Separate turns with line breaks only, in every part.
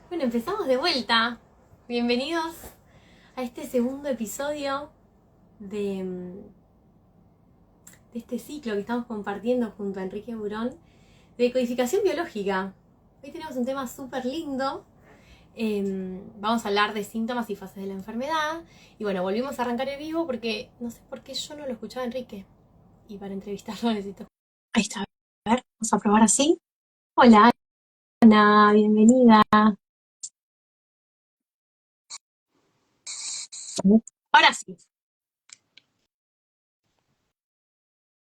Bueno, empezamos de vuelta. Bienvenidos a este segundo episodio de este ciclo que estamos compartiendo junto a Enrique Burón de codificación biológica. Hoy tenemos un tema súper lindo. Vamos a hablar de síntomas y fases de la enfermedad. Y bueno, volvimos a arrancar el vivo porque no sé por qué yo no lo escuchaba a Enrique. Y para entrevistarlo necesito. Ahí está. A ver, vamos a probar así. Hola, Ana, bienvenida. Ahora sí.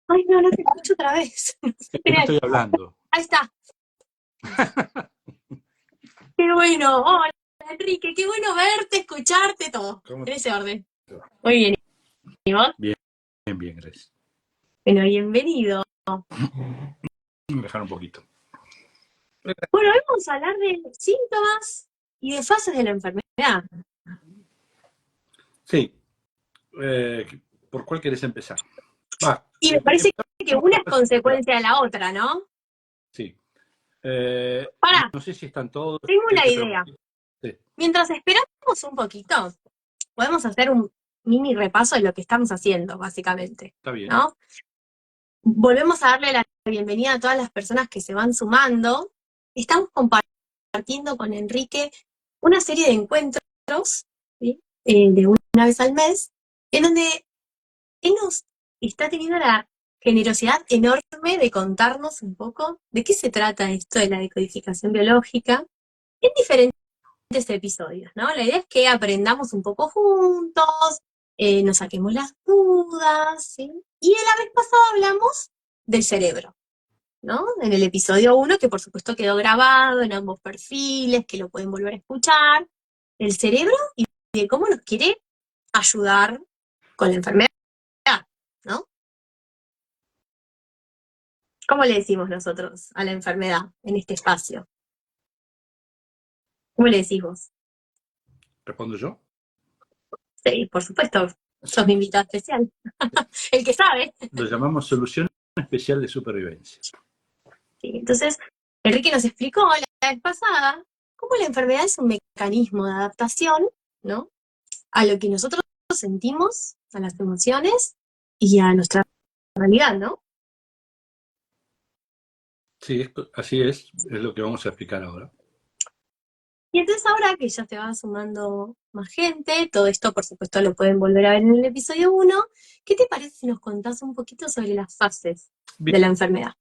Ay, no, no te escucho otra vez.
Es que no estoy hablando.
Ahí está. Qué bueno. Hola, Enrique. Qué bueno verte, escucharte, todo.
¿Cómo
En ese orden. Muy bien. ¿Y vos?
Bien, bien, gracias.
Bueno, bienvenido.
Me dejar un poquito.
Bueno, hoy vamos a hablar de síntomas y de fases de la enfermedad.
Sí. ¿Por cuál querés empezar?
Y me parece que una es
Empezamos.
consecuencia de la otra, ¿no?
Sí.
Pará,
No sé si están todos.
tengo una
Pero
idea.
sí,
Mientras esperamos un poquito, podemos hacer un mini repaso de lo que estamos haciendo, básicamente,
está bien.
¿no? Volvemos a darle la bienvenida a todas las personas que se van sumando. Estamos compartiendo con Enrique una serie de encuentros, ¿sí? De una vez al mes, en donde él nos está teniendo la generosidad enorme de contarnos un poco de qué se trata esto de la decodificación biológica en diferentes episodios, ¿no? La idea es que aprendamos un poco juntos, nos saquemos las dudas, ¿sí? Y la vez pasada hablamos del cerebro, ¿no? En el episodio 1, que por supuesto quedó grabado en ambos perfiles, que lo pueden volver a escuchar, el cerebro y de cómo nos quiere ayudar con la enfermedad, ¿no? ¿Cómo le decimos nosotros a la enfermedad en este espacio? ¿Cómo le decís vos?
¿Respondo yo?
Sí, por supuesto, sos mi invitado especial, el que sabe.
Lo llamamos solución especial de supervivencia.
Sí, entonces, Enrique nos explicó la vez pasada cómo la enfermedad es un mecanismo de adaptación, ¿no? A lo que nosotros sentimos, a las emociones y a nuestra realidad, ¿no?
Sí, así es lo que vamos a explicar ahora.
Y entonces ahora que ya te va sumando más gente, todo esto por supuesto lo pueden volver a ver en el episodio 1, ¿qué te parece si nos contás un poquito sobre las fases de la enfermedad?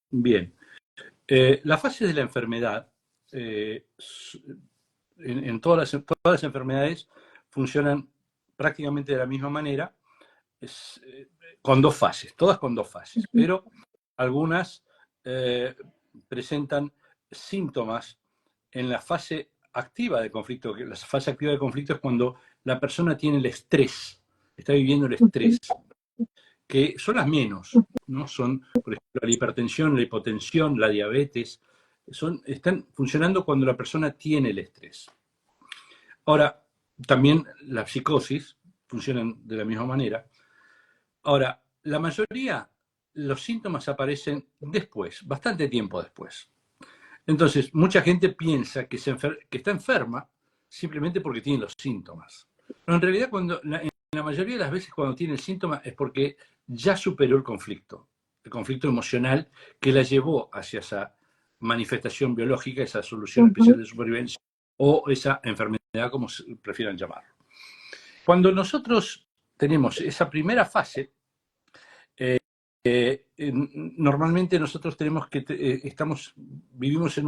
Bien. Las fases de la enfermedad, en todas las enfermedades, funcionan prácticamente de la misma manera, con dos fases, todas con dos fases, pero algunas presentan síntomas en la fase activa de conflicto. La fase activa de conflicto es cuando la persona tiene el estrés, está viviendo el estrés, que son las menos, ¿no? Son, por ejemplo, la hipertensión, la hipotensión, la diabetes, están funcionando cuando la persona tiene el estrés. Ahora, también la psicosis funcionan de la misma manera. Ahora, la mayoría, los síntomas aparecen después, bastante tiempo después. Entonces, mucha gente piensa que está enferma simplemente porque tiene los síntomas. Pero en realidad, en la mayoría de las veces cuando tiene el síntoma es porque ya superó el conflicto emocional que la llevó hacia esa manifestación biológica, esa solución especial de supervivencia o esa enfermedad, como prefieran llamarlo. Cuando nosotros tenemos esa primera fase, normalmente nosotros vivimos en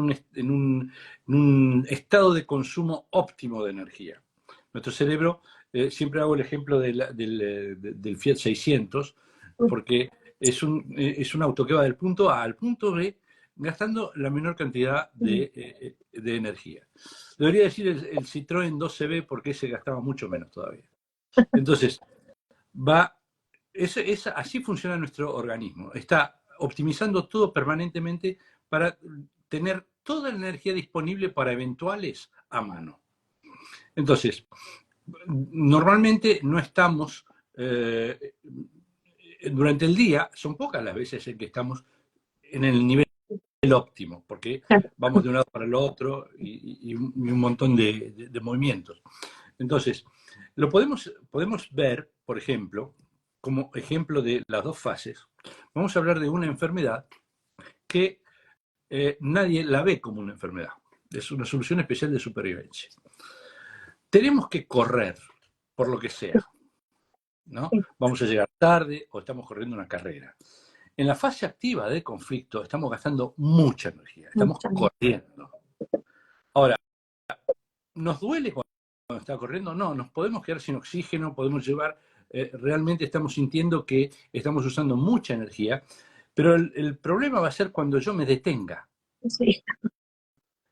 un estado de consumo óptimo de energía. Nuestro cerebro, siempre hago el ejemplo del Fiat 600, porque es un auto que va del punto A al punto B gastando la menor cantidad de energía. Debería decir el Citroën 2CV porque ese gastaba mucho menos todavía. Entonces, así funciona nuestro organismo. Está optimizando todo permanentemente para tener toda la energía disponible para eventuales a mano. Entonces, normalmente no estamos, durante el día, son pocas las veces en que estamos en el nivel el óptimo, porque vamos de un lado para el otro y un montón de movimientos. Entonces, podemos ver, por ejemplo, como ejemplo de las dos fases, vamos a hablar de una enfermedad que nadie la ve como una enfermedad. Es una solución especial de supervivencia. Tenemos que correr por lo que sea, ¿no? Vamos a llegar tarde o estamos corriendo una carrera. En la fase activa del conflicto estamos gastando mucha energía, estamos corriendo. Ahora, ¿nos duele cuando está corriendo? No, nos podemos quedar sin oxígeno, podemos llevar, realmente estamos sintiendo que estamos usando mucha energía, pero el problema va a ser cuando yo me detenga.
Sí.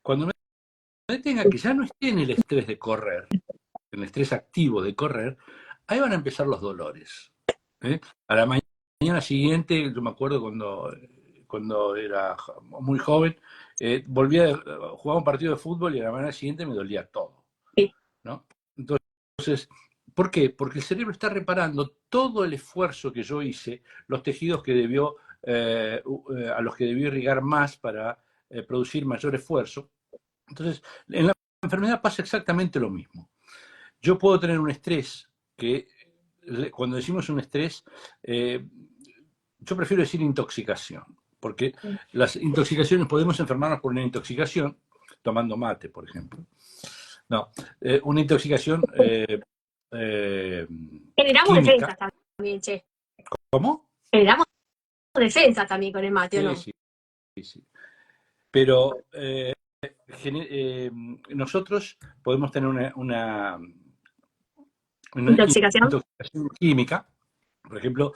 Cuando me detenga, que ya no esté en el estrés de correr, en el estrés activo de correr, ahí van a empezar los dolores. A la mañana siguiente, yo me acuerdo cuando era muy joven, jugaba un partido de fútbol y a la mañana siguiente me dolía todo, ¿no? Entonces, ¿por qué? Porque el cerebro está reparando todo el esfuerzo que yo hice, los tejidos que a los que debió irrigar más para producir mayor esfuerzo. Entonces, en la enfermedad pasa exactamente lo mismo. Yo puedo tener un estrés que, cuando decimos un estrés, yo prefiero decir intoxicación, porque las intoxicaciones, podemos enfermarnos por una intoxicación, tomando mate, por ejemplo. No, una intoxicación
Generamos
química.
defensas también, che.
¿Cómo?
Generamos defensas también con el mate, ¿o no?
Sí, sí, sí. Pero nosotros podemos tener una
Intoxicación.
intoxicación química. Por ejemplo,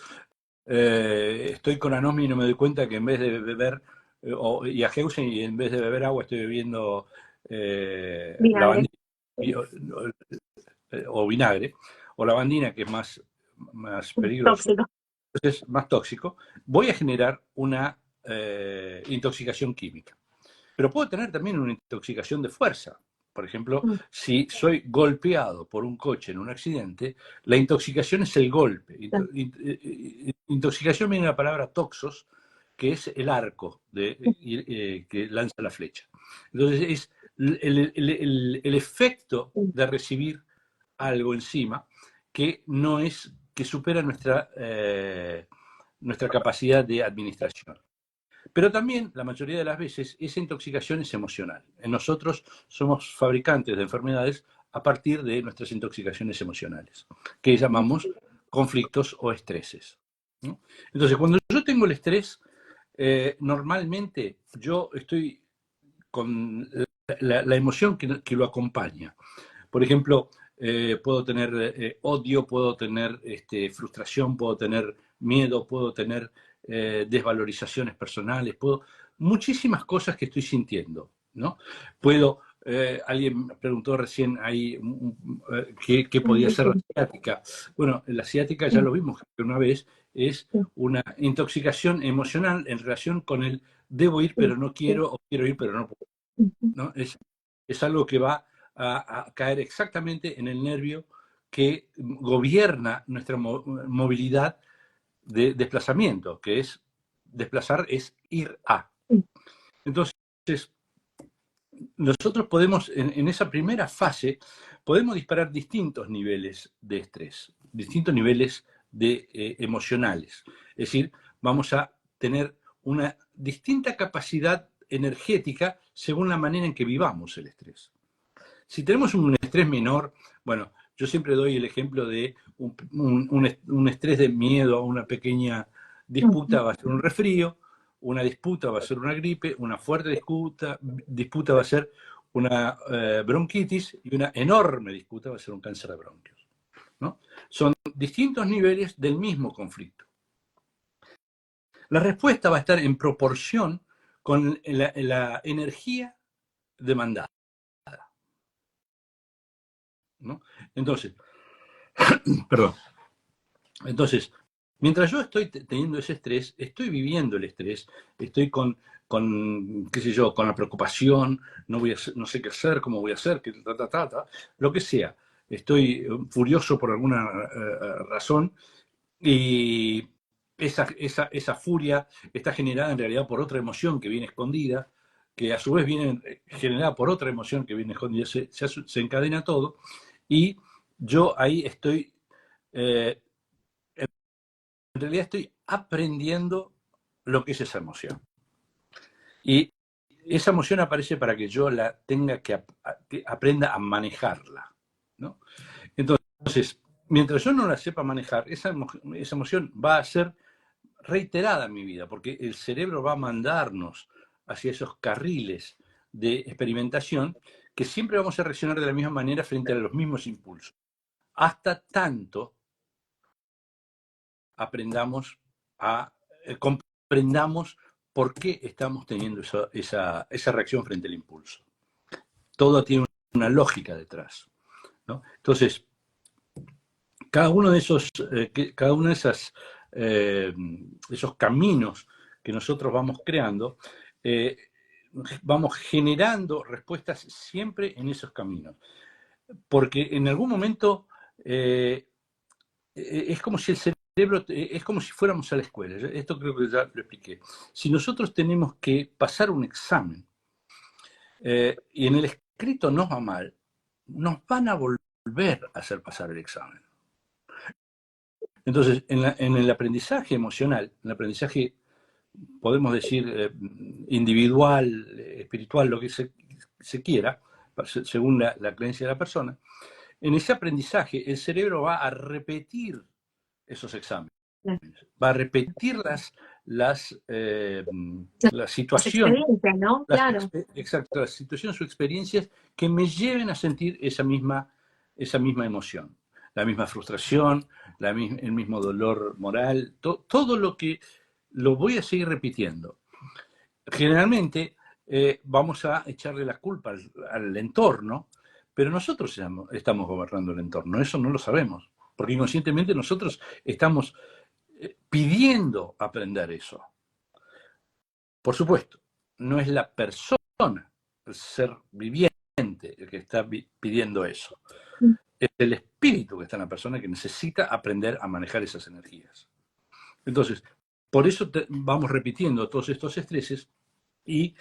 estoy con anomia y no me doy cuenta que en vez de beber, y a Heusen, y en vez de beber agua estoy bebiendo
Vinagre.
o vinagre, o lavandina, que es más peligroso,
Tóxico.
es más tóxico, voy a generar una intoxicación química. Pero puedo tener también una intoxicación de fuerza. Por ejemplo, si soy golpeado por un coche en un accidente, la intoxicación es el golpe. Intoxicación viene de la palabra toxos, que es el arco que lanza la flecha. Entonces, es el efecto de recibir algo encima que no es, que supera nuestra capacidad de administración. Pero también, la mayoría de las veces, esa intoxicación es emocional. En nosotros somos fabricantes de enfermedades a partir de nuestras intoxicaciones emocionales, que llamamos conflictos o estreses, ¿no? Entonces, cuando yo tengo el estrés, normalmente yo estoy con la emoción que lo acompaña. Por ejemplo, puedo tener odio, puedo tener frustración, puedo tener miedo, puedo tener desvalorizaciones personales, muchísimas cosas que estoy sintiendo, ¿no? Alguien me preguntó recién ahí qué podía ser la ciática. Bueno, la ciática ya lo vimos que una vez, es una intoxicación emocional en relación con el debo ir pero no quiero, o quiero ir pero no puedo, ¿no? Es algo que va a caer exactamente en el nervio que gobierna nuestra movilidad de desplazamiento, que es desplazar, es ir a. Entonces, nosotros podemos, en esa primera fase, podemos disparar distintos niveles de estrés, distintos niveles emocionales. Es decir, vamos a tener una distinta capacidad energética según la manera en que vivamos el estrés. Si tenemos un estrés menor, bueno, yo siempre doy el ejemplo de un estrés de miedo a una pequeña disputa va a ser un resfrío, una disputa va a ser una gripe, una fuerte disputa va a ser una bronquitis y una enorme disputa va a ser un cáncer de bronquios, ¿no? Son distintos niveles del mismo conflicto. La respuesta va a estar en proporción con la energía demandada, ¿no? Entonces, perdón. Entonces, mientras yo estoy teniendo ese estrés, estoy viviendo el estrés, estoy qué sé yo, con la preocupación, no sé qué hacer, cómo voy a hacer, lo que sea. Estoy furioso por alguna razón y esa furia está generada en realidad por otra emoción que viene escondida, que a su vez viene generada por otra emoción que viene escondida, se encadena todo, y yo ahí estoy, en realidad estoy aprendiendo lo que es esa emoción. Y esa emoción aparece para que yo la tenga que aprenda a manejarla, ¿no? Entonces, mientras yo no la sepa manejar, esa emoción va a ser reiterada en mi vida, porque el cerebro va a mandarnos hacia esos carriles de experimentación que siempre vamos a reaccionar de la misma manera frente a los mismos impulsos. Hasta tanto aprendamos comprendamos por qué estamos teniendo esa reacción frente al impulso. Todo tiene una lógica detrás, ¿no? Entonces, cada uno de esos caminos que nosotros vamos creando, vamos generando respuestas siempre en esos caminos. Porque en algún momento es como si el cerebro, es como si fuéramos a la escuela. Esto creo que ya lo expliqué. Si nosotros tenemos que pasar un examen y en el escrito nos va mal, nos van a volver a hacer pasar el examen. Entonces, en el aprendizaje emocional, en el aprendizaje, podemos decir, individual, espiritual, lo que se quiera, según la creencia de la persona, en ese aprendizaje el cerebro va a repetir esos exámenes, va a repetir las situaciones,
¿no? Claro.
exacto, las situaciones o experiencias que me lleven a sentir esa misma emoción, la misma frustración, el mismo dolor moral, todo lo que lo voy a seguir repitiendo. Generalmente vamos a echarle la culpa al entorno, pero nosotros estamos gobernando el entorno, eso no lo sabemos, porque inconscientemente nosotros estamos pidiendo aprender eso. Por supuesto, no es la persona, el ser viviente, el que está pidiendo eso. Es el espíritu que está en la persona que necesita aprender a manejar esas energías. Entonces, por eso vamos repitiendo todos estos estreses y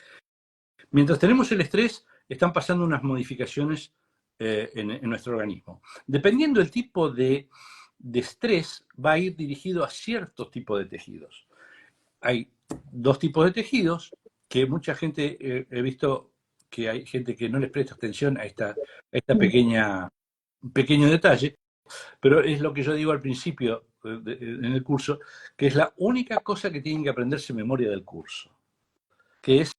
mientras tenemos el estrés, están pasando unas modificaciones en nuestro organismo. Dependiendo del tipo de estrés, va a ir dirigido a ciertos tipos de tejidos. Hay dos tipos de tejidos que mucha gente, he visto que hay gente que no les presta atención a esta pequeño detalle, pero es lo que yo digo al principio en el curso, que es la única cosa que tienen que aprenderse en memoria del curso, que es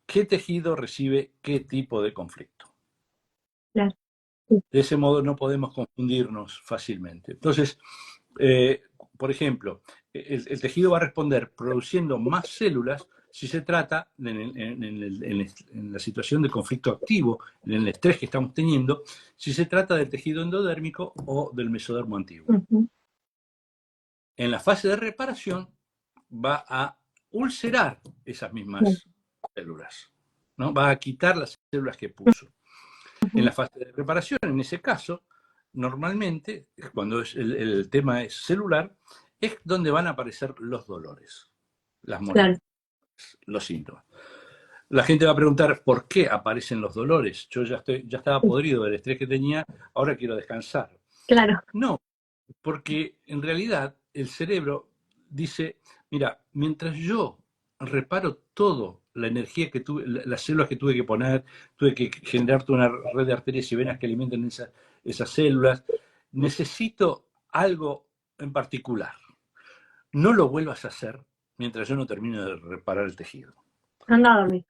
qué tejido recibe qué tipo de conflicto.
Claro.
De ese modo no podemos confundirnos fácilmente. Entonces, por ejemplo, el tejido va a responder produciendo más células si se trata, en la situación de conflicto activo, en el estrés que estamos teniendo, si se trata del tejido endodérmico o del mesodermo antiguo. En la fase de reparación va a ulcerar esas mismas células, ¿no? Va a quitar las células que puso. En la fase de reparación, en ese caso, normalmente, cuando el tema es celular, es donde van a aparecer los dolores, las molestias, los síntomas. La gente va a preguntar por qué aparecen los dolores. Yo ya estaba podrido del estrés que tenía, ahora quiero descansar.
Claro.
No, porque en realidad el cerebro dice, mira, mientras yo reparo todo, la energía que tuve, las células que tuve que poner, tuve que generar una red de arterias y venas que alimenten esas células, necesito algo en particular. No lo vuelvas a hacer mientras yo no termino de reparar el tejido.
Anda a dormir.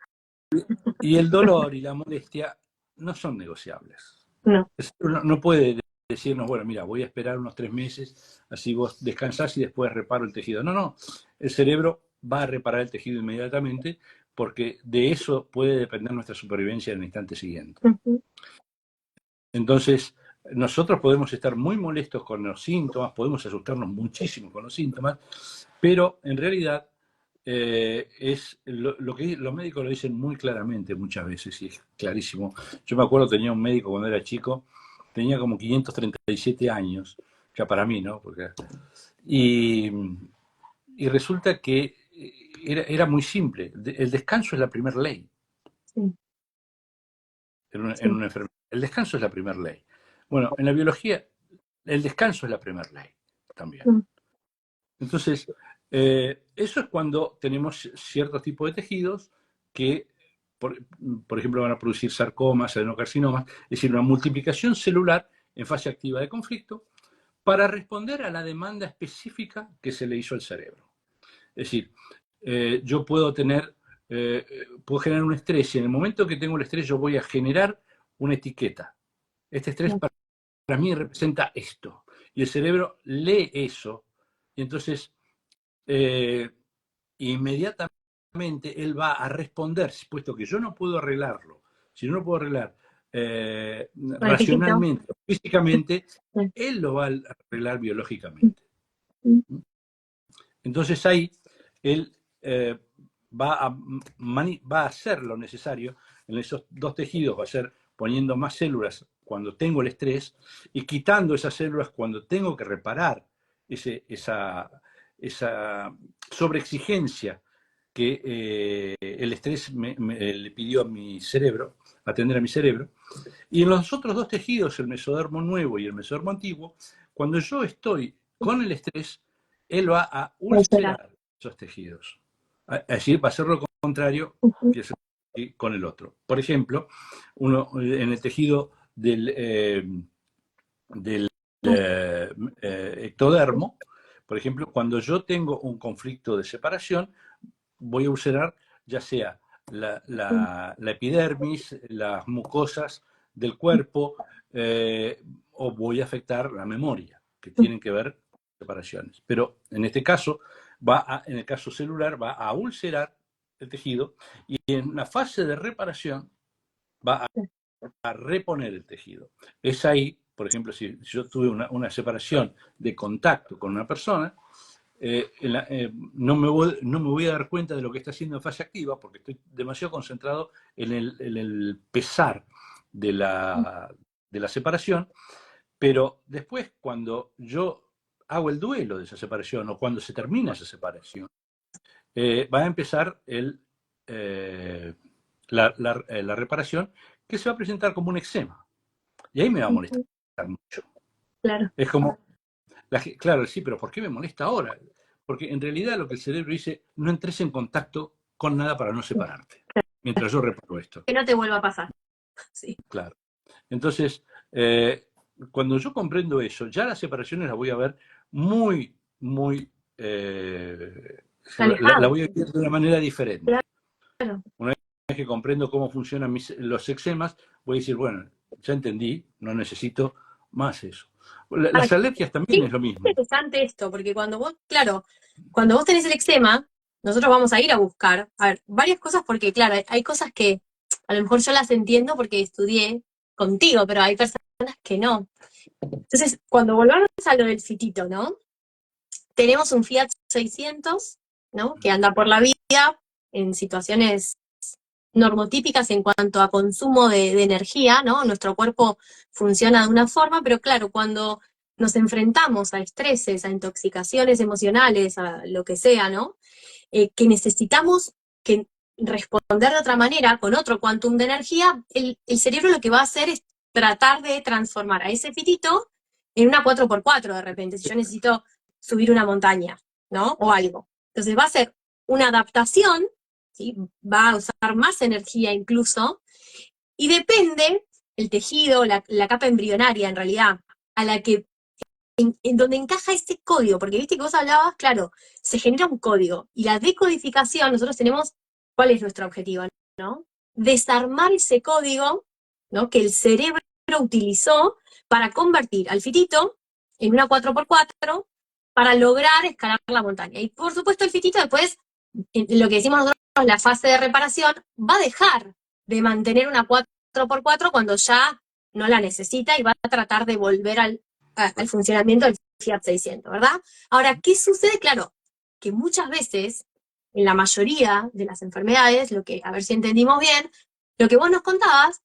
Y el dolor y la molestia no son negociables.
No.
No puede decirnos, bueno, mira, voy a esperar unos 3 meses, así vos descansás y después reparo el tejido. No, el cerebro va a reparar el tejido inmediatamente porque de eso puede depender nuestra supervivencia en el instante siguiente. Entonces, nosotros podemos estar muy molestos con los síntomas, podemos asustarnos muchísimo con los síntomas, pero en realidad es lo que los médicos lo dicen muy claramente muchas veces y es clarísimo. Yo me acuerdo, tenía un médico cuando era chico, tenía como 537 años, ya para mí, ¿no? Y y resulta que era muy simple. El descanso es la primera ley
Sí,
en
sí.
una enfermedad. El descanso es la primera ley. Bueno, en la biología, el descanso es la primera ley también.
Mm,
Entonces, eso es cuando tenemos ciertos tipos de tejidos que, por ejemplo, van a producir sarcomas, adenocarcinomas, es decir, una multiplicación celular en fase activa de conflicto para responder a la demanda específica que se le hizo al cerebro. Es decir, yo puedo generar un estrés y en el momento que tengo el estrés yo voy a generar una etiqueta. Este estrés
mm,
para mí representa esto. Y el cerebro lee eso y entonces inmediatamente él va a responder, puesto que yo no puedo arreglarlo, si no lo puedo arreglar
con el fijito.
racionalmente, físicamente,
Sí.
él lo va a arreglar biológicamente.
Mm,
Entonces ahí él va a hacer lo necesario en esos dos tejidos, va a ser poniendo más células cuando tengo el estrés y quitando esas células cuando tengo que reparar esa sobreexigencia que el estrés le pidió a mi cerebro, atender a mi cerebro. Y en los otros dos tejidos, el mesodermo nuevo y el mesodermo antiguo, cuando yo estoy con el estrés, él va a
puede esperar.
ulcerar esos tejidos. Es decir, va a hacer lo contrario
Ujú,
que hacer con el otro. Por ejemplo, en el tejido del ectodermo, por ejemplo, cuando yo tengo un conflicto de separación, voy a ulcerar ya sea
mm,
la epidermis, las mucosas del cuerpo, o voy a afectar la memoria, que
mm,
tienen que ver con separaciones. Pero en este caso, en el caso celular, va a ulcerar el tejido y en la fase de reparación va a reponer el tejido. Es ahí, por ejemplo, si yo tuve una separación de contacto con una persona, no me voy a dar cuenta de lo que está haciendo en fase activa porque estoy demasiado concentrado en el pesar de la separación, pero después cuando yo hago el duelo de esa separación o cuando se termina esa separación, va a empezar la reparación que se va a presentar como un eczema. Y ahí me va a molestar
ujú,
mucho.
claro.
Es como, claro, sí, pero ¿por qué me molesta ahora? Porque en realidad lo que el cerebro dice, no entres en contacto con nada para no separarte, mientras yo reparo esto.
Que no te vuelva a pasar. Sí.
Claro. Entonces, cuando yo comprendo eso, ya las separaciones las voy a ver muy, muy, la
Alejado.
voy a ver de una manera diferente.
Claro.
Una vez que comprendo cómo funcionan los eczemas, voy a decir, bueno, ya entendí, no necesito más eso.
Ahora,
Las alergias
qué
también es lo mismo.
interesante esto, porque cuando vos, claro, cuando vos tenés el eczema, nosotros vamos a ir a buscar, a ver, varias cosas, porque claro, hay cosas que a lo mejor yo las entiendo porque estudié contigo, pero hay personas que no. Entonces, cuando volvamos a lo del fitito, ¿no? Tenemos un Fiat 600, ¿no? Que anda por la vida en situaciones normotípicas en cuanto a consumo de energía, ¿no? Nuestro cuerpo funciona de una forma, pero claro, cuando nos enfrentamos a estreses, a intoxicaciones emocionales, a lo que sea, ¿no? Que necesitamos que responder de otra manera, con otro quantum de energía, el cerebro lo que va a hacer es tratar de transformar a ese fitito en una 4x4 de repente, si yo necesito subir una montaña, ¿no? O algo. Entonces va a ser una adaptación, ¿sí? Va a usar más energía incluso, y depende el tejido, la capa embrionaria en realidad, a la que en donde encaja ese código, porque viste que vos hablabas, claro, se genera un código, y la decodificación, nosotros tenemos, ¿cuál es nuestro objetivo? ¿No? Desarmar ese código, ¿no? Que el cerebro utilizó para convertir al fitito en una 4x4 para lograr escalar la montaña. Y por supuesto el fitito después, en lo que decimos nosotros, la fase de reparación, va a dejar de mantener una 4x4 cuando ya no la necesita y va a tratar de volver al funcionamiento del Fiat 600, ¿verdad? Ahora, ¿qué sucede? Claro, que muchas veces, en la mayoría de las enfermedades, a ver si entendimos bien, lo que vos nos contabas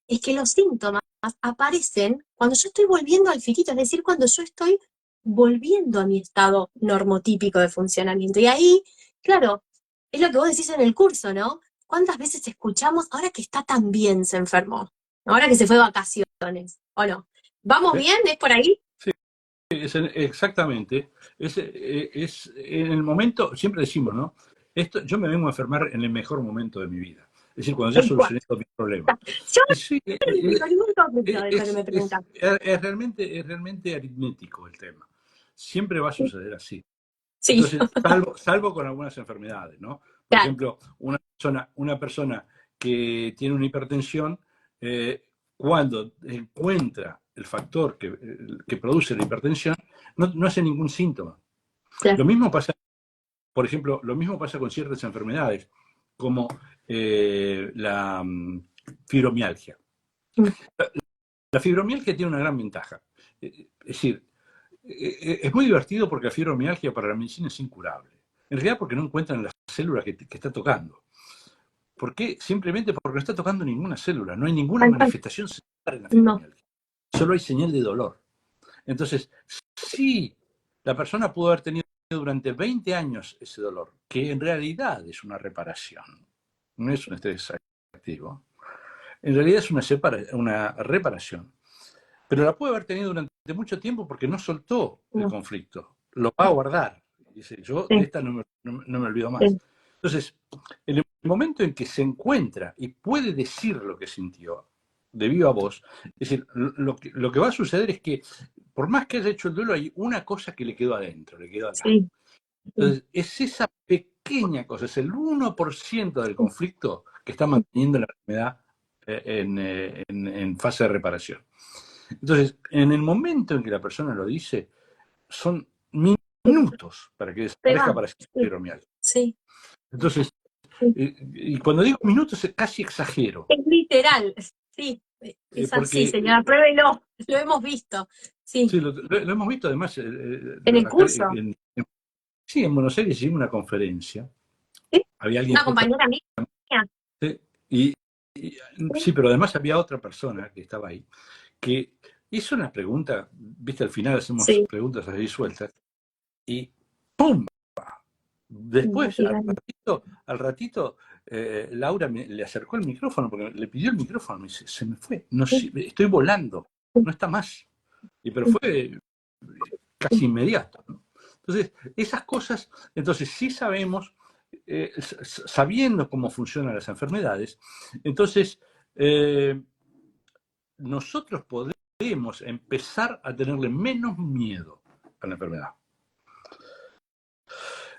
es que los síntomas aparecen cuando yo estoy volviendo al fitito, es decir, cuando yo estoy volviendo a mi estado normotípico de funcionamiento. Y ahí, claro, es lo que vos decís en el curso, ¿no? ¿Cuántas veces escuchamos, ahora que está tan bien se enfermó, ahora que se fue de vacaciones, o no? ¿Vamos
¿Sí?
bien? ¿Es por ahí?
Exactamente. Es en el momento, siempre decimos, ¿no? Yo me vengo a enfermar en el mejor momento de mi vida. Es decir, cuando ya
¿En cuál?
solucioné todos mis problemas.
Yo
Sí,
no tengo ningún conflicto de eso que me preguntan.
es realmente aritmético el tema. Siempre va a suceder así.
Sí,
Entonces, salvo con algunas enfermedades, ¿no? Por
claro,
ejemplo, una persona que tiene una hipertensión, cuando encuentra el factor que produce la hipertensión, no hace ningún síntoma. Lo
claro.
mismo pasa, por ejemplo, lo mismo pasa con ciertas enfermedades, como la fibromialgia.
Mm,
La fibromialgia tiene una gran ventaja. Es decir, es muy divertido porque la fibromialgia para la medicina es incurable. En realidad porque no encuentran las células que está tocando. ¿Por qué? Simplemente porque no está tocando ninguna célula. No hay ninguna
tal cual.
manifestación celular en la
No,
fibromialgia. Solo hay señal de dolor. Entonces, sí, la persona pudo haber tenido durante 20 años ese dolor, que en realidad es una reparación, no es un estrés activo. En realidad es una reparación. Pero la puede haber tenido durante mucho tiempo porque no soltó el
no.
conflicto. Lo va a guardar. Dice, yo de
Sí,
esta no me olvido más.
sí,
Entonces, en el momento en que se encuentra y puede decir lo que sintió de viva voz, es decir, lo que va a suceder es que por más que haya hecho el duelo, hay una cosa que le quedó adentro, le quedó acá.
sí, sí.
Entonces, es esa pequeña cosa, es el 1% del conflicto que está manteniendo la enfermedad en fase de reparación. Entonces, en el momento en que la persona lo dice, son minutos para que
Se va.
desaparezca para siempre
Sí,
fibromialgia.
sí,
Entonces,
sí.
y cuando digo minutos, casi exagero,
Es literal, sí, es así,
porque
señora, pruébelo, lo hemos visto, sí,
sí, lo hemos visto además
en el
acá
curso,
sí, en Buenos Aires hicimos una conferencia,
¿sí?
había alguien
Una compañera mía,
y, y,
sí,
sí, pero además había otra persona que estaba ahí, que hizo una pregunta, viste, al final hacemos
sí,
preguntas así sueltas, y ¡pum!
la
Después,
tiraron.
al ratito Laura le acercó el micrófono, porque le pidió el micrófono, me dice, se me fue, no,
Sí,
estoy volando,
sí,
no está más. Pero
sí,
fue
sí.
casi inmediato, ¿no? Entonces, esas cosas, entonces sí sabemos, sabiendo cómo funcionan las enfermedades, entonces nosotros podemos empezar a tenerle menos miedo a la enfermedad.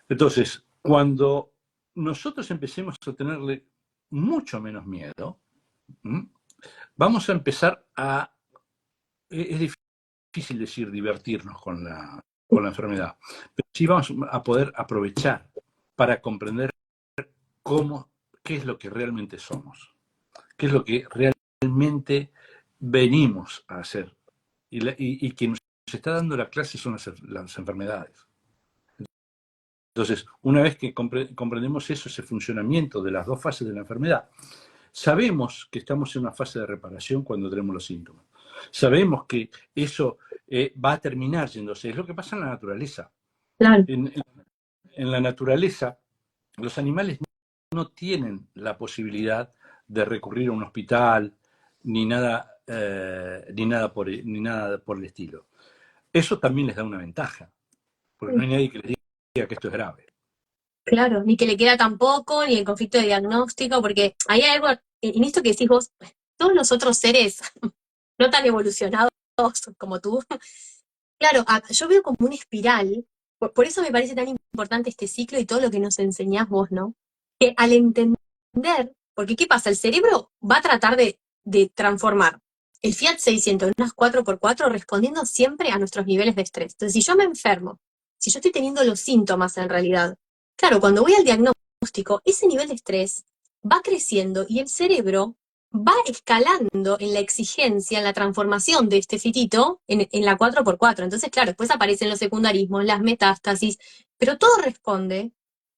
Entonces, cuando nosotros empecemos a tenerle mucho menos miedo, ¿m? Vamos a empezar a... Es difícil decir divertirnos con la enfermedad, pero sí vamos a poder aprovechar para comprender cómo, qué es lo que realmente somos, qué es lo que realmente venimos a hacer. Y quien nos está dando la clase son las enfermedades. Entonces, una vez que comprendemos eso, ese funcionamiento de las dos fases de la enfermedad, sabemos que estamos en una fase de reparación cuando tenemos los síntomas. Sabemos que eso va a terminar yéndose. Es lo que pasa en la naturaleza.
Claro,
En la naturaleza, los animales no tienen la posibilidad de recurrir a un hospital ni nada, ni nada por el estilo. Eso también les da una ventaja, porque no hay nadie que les diga que esto es grave.
claro, ni que le queda tampoco, ni el conflicto de diagnóstico, porque hay algo, en esto que decís vos, todos los otros seres no tan evolucionados como tú, claro, yo veo como una espiral, por eso me parece tan importante este ciclo y todo lo que nos enseñás vos, ¿no? Que al entender, porque ¿qué pasa? El cerebro va a tratar de transformar el Fiat 600 en unas 4x4 respondiendo siempre a nuestros niveles de estrés. Entonces, si yo me enfermo, si yo estoy teniendo los síntomas en realidad, claro, cuando voy al diagnóstico, ese nivel de estrés va creciendo y el cerebro va escalando en la exigencia, en la transformación de este fitito en la 4x4. Entonces, claro, después aparecen los secundarismos, las metástasis, pero todo responde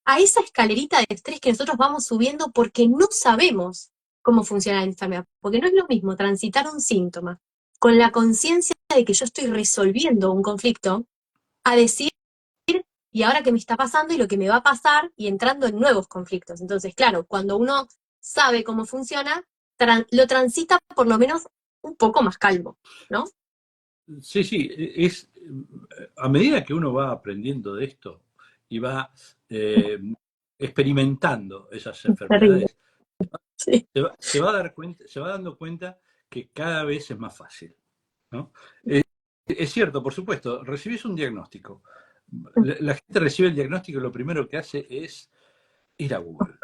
a esa escalerita de estrés que nosotros vamos subiendo porque no sabemos cómo funciona la enfermedad. Porque no es lo mismo transitar un síntoma con la conciencia de que yo estoy resolviendo un conflicto a decir, y ahora qué me está pasando y lo que me va a pasar, y entrando en nuevos conflictos. Entonces, claro, cuando uno sabe cómo funciona, lo transita por lo menos un poco más calmo, ¿no?
Sí, sí, a medida que uno va aprendiendo de esto y va experimentando esas
Terrible.
enfermedades,
Sí.
se va a dar cuenta, se va dando cuenta que cada vez es más fácil, ¿no? Es cierto, por supuesto, recibís un diagnóstico. La gente recibe el diagnóstico y lo primero que hace es ir a Google.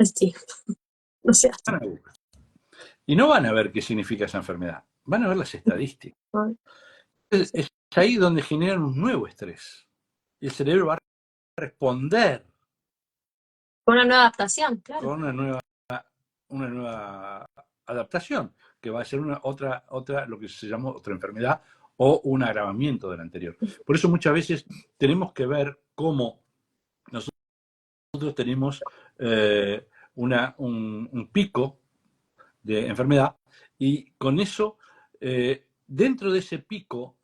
Sí. O sea,
Van a Google. Y no van a ver qué significa esa enfermedad, van a ver las estadísticas. Es ahí donde generan un nuevo estrés. Y el cerebro va a responder
una nueva adaptación, claro.
con una nueva adaptación, que va a ser otra, lo que se llama otra enfermedad o un agravamiento del anterior. Por eso muchas veces tenemos que ver cómo nosotros tenemos un pico de enfermedad y con eso, dentro de ese pico,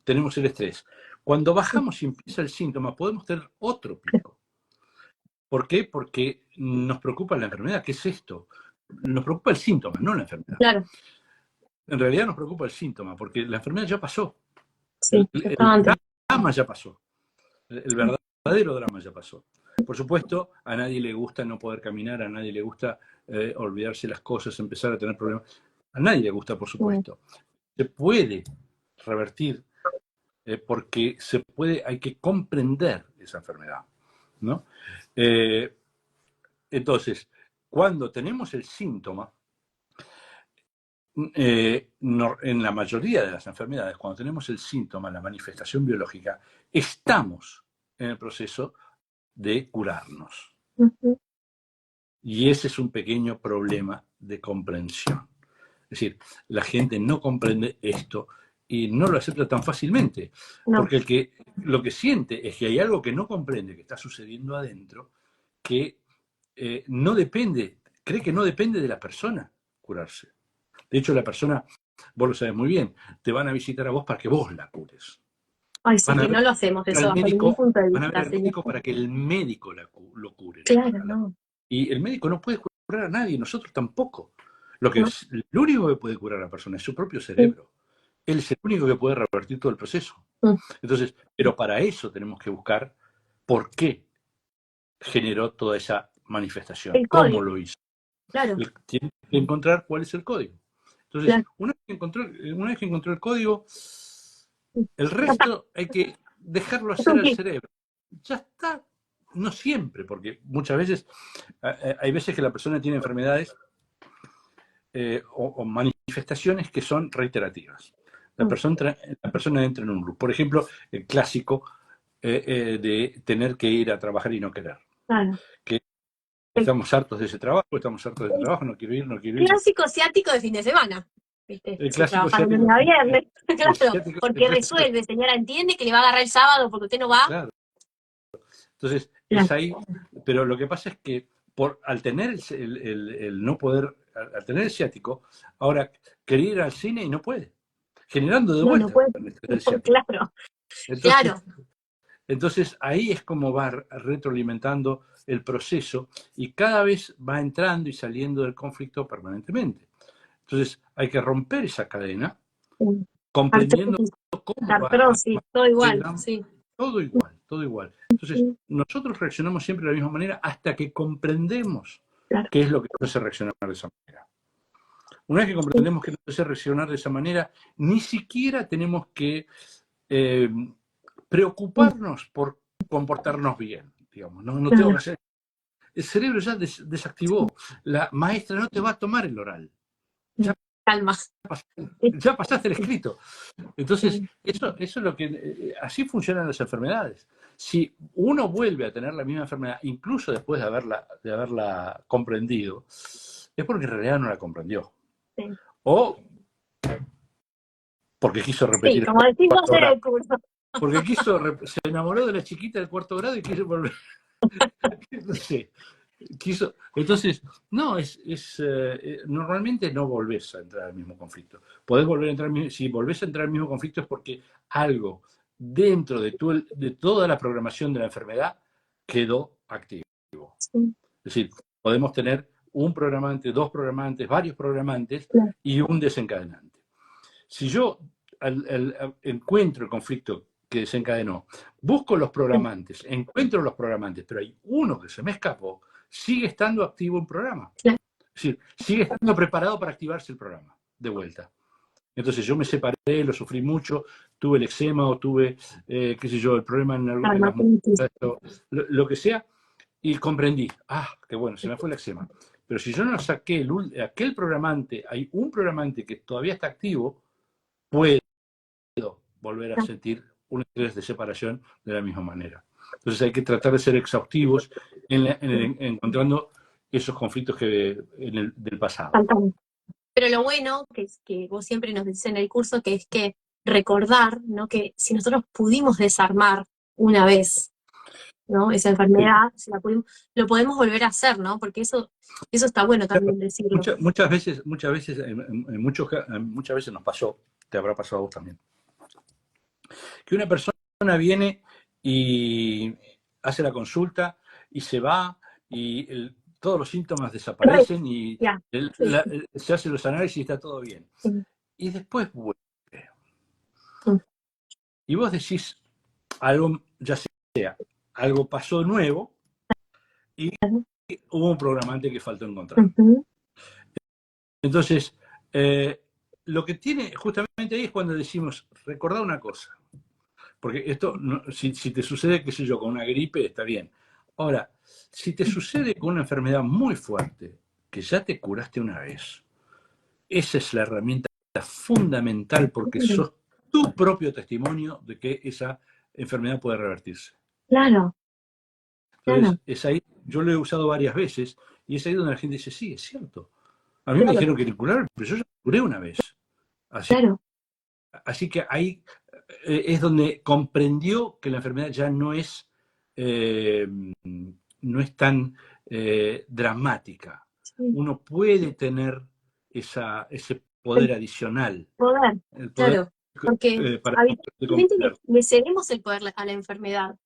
tenemos el estrés. Cuando bajamos y empieza el síntoma, podemos tener otro pico. ¿Por qué? Porque nos preocupa la enfermedad. ¿Qué es esto? Nos preocupa el síntoma, no la enfermedad.
Claro.
En realidad nos preocupa el síntoma, porque la enfermedad ya pasó.
Sí,
El drama ya pasó. El verdadero drama ya pasó. Por supuesto, a nadie le gusta no poder caminar, a nadie le gusta olvidarse las cosas, empezar a tener problemas. A nadie le gusta, por supuesto. Se puede revertir porque hay que comprender esa enfermedad, ¿no? Entonces, cuando tenemos el síntoma, en la mayoría de las enfermedades, cuando tenemos el síntoma, la manifestación biológica, estamos en el proceso de curarnos. Y ese es un pequeño problema de comprensión. Es decir, la gente no comprende esto y no lo acepta tan fácilmente.
no.
Porque lo que siente es que hay algo que no comprende, que está sucediendo adentro, que no depende, cree que no depende de la persona curarse. De hecho, la persona, vos lo sabes muy bien, te van a visitar a vos para que vos la cures.
Ay, sí,
Van a
que
ver
no lo hacemos eso
al
bajo ningún
médico,
punto de
van a ver
vista,
al
señor.
médico para que el médico lo cure.
Claro, no.
Y el médico no puede curar a nadie, nosotros tampoco. Lo
No.
único que puede curar a la persona es su propio cerebro. Él es el único que puede revertir todo el proceso. Entonces, pero para eso tenemos que buscar por qué generó toda esa manifestación,
El
cómo
código,
lo hizo.
claro.
Tiene que encontrar cuál es el código. Entonces,
Claro.
una vez que encontró el código, el resto hay que dejarlo
Es
hacer
un
al
clic.
cerebro. Ya está. No siempre, porque muchas veces, hay veces que la persona tiene enfermedades o manifestaciones que son reiterativas. La persona entra en un loop. Por ejemplo, el clásico de tener que ir a trabajar y no querer.
Claro.
Que estamos hartos de ese trabajo, no quiero ir, no quiero ir.
Clásico asiático de fin de semana. ¿Viste?
El
Si
clásico
trabaja de
asiático,
lunes a viernes, claro,
el
porque
clásico,
resuelve, señora, entiende que le va a agarrar el sábado porque usted no va.
claro. Entonces,
Claro.
es ahí, pero lo que pasa es que al tener el no poder, al tener el ciático, ahora quería ir al cine y no puede, generando de
No, no
vuelta
puede.
el
No,
ciático.
claro,
Entonces,
claro.
entonces ahí es como va retroalimentando el proceso y cada vez va entrando y saliendo del conflicto permanentemente. Entonces hay que romper esa cadena, comprendiendo
Artrosis,
cómo va
artrosis, todo
el
igual,
drama.
sí.
Todo igual, todo igual. Entonces, nosotros reaccionamos siempre de la misma manera hasta que comprendemos
Claro.
qué es lo que nos hace reaccionar de esa manera. Una vez que comprendemos qué nos hace reaccionar de esa manera, ni siquiera tenemos que preocuparnos por comportarnos bien, digamos. No tengo que
Claro.
hacer. El cerebro ya desactivó. La maestra no te va a tomar el oral.
Calma.
Ya pasaste el escrito. Entonces, eso es lo que. Así funcionan las enfermedades. Si uno vuelve a tener la misma enfermedad, incluso después de haberla comprendido, es porque en realidad no la comprendió.
Sí.
O porque quiso
Sí,
repetir el
como decís vos
cuarto
en
grado.
el curso.
Porque se enamoró de la chiquita del cuarto grado y quiso volver. No sé. Entonces, no, normalmente no volvés a entrar al mismo conflicto. Podés volver a entrar, si volvés a entrar al mismo conflicto es porque algo dentro de toda la programación de la enfermedad quedó activo.
Sí.
Es decir, podemos tener un programante, dos programantes, varios programantes
Claro.
y un desencadenante. Si yo encuentro el conflicto que desencadenó, busco los programantes, encuentro los programantes, pero hay uno que se me escapó, sigue estando activo un programa.
Claro.
Es decir, sigue estando preparado para activarse el programa de vuelta. Entonces yo me separé, lo sufrí mucho, tuve el eczema o tuve, qué sé yo, el problema en las mujeres, lo que sea, y comprendí, qué bueno, se me fue el eczema. Pero si yo no saqué aquel programante, hay un programante que todavía está activo, puedo volver a sentir un estrés de separación de la misma manera. Entonces hay que tratar de ser exhaustivos encontrando esos conflictos del pasado.
Pero lo bueno, que es que vos siempre nos decís en el curso, que es que recordar, ¿no? Que si nosotros pudimos desarmar una vez, ¿no? Esa enfermedad, si lo podemos volver a hacer, ¿no? Porque eso está bueno también decirlo.
Muchas veces nos pasó, te habrá pasado a vos también, que una persona viene y hace la consulta y se va y todos los síntomas desaparecen y se hacen los análisis y está todo bien. Y después vuelve. Y vos decís algo, ya sea, algo pasó nuevo y hubo un programante que faltó encontrar. Entonces, lo que tiene justamente ahí es cuando decimos, recordá una cosa. Porque esto, si te sucede, qué sé yo, con una gripe, está bien. Ahora, si te sucede con una enfermedad muy fuerte, que ya te curaste una vez, esa es la herramienta fundamental porque sos tu propio testimonio de que esa enfermedad puede revertirse.
Claro.
Entonces, es ahí, yo lo he usado varias veces y es ahí donde la gente dice, sí, es cierto. A mí me dijeron que te curaron, pero yo ya curé una vez. Así que ahí es donde comprendió que la enfermedad ya no es tan dramática. Uno puede tener ese poder adicional.
El poder, porque habitualmente le cedemos el poder a la enfermedad.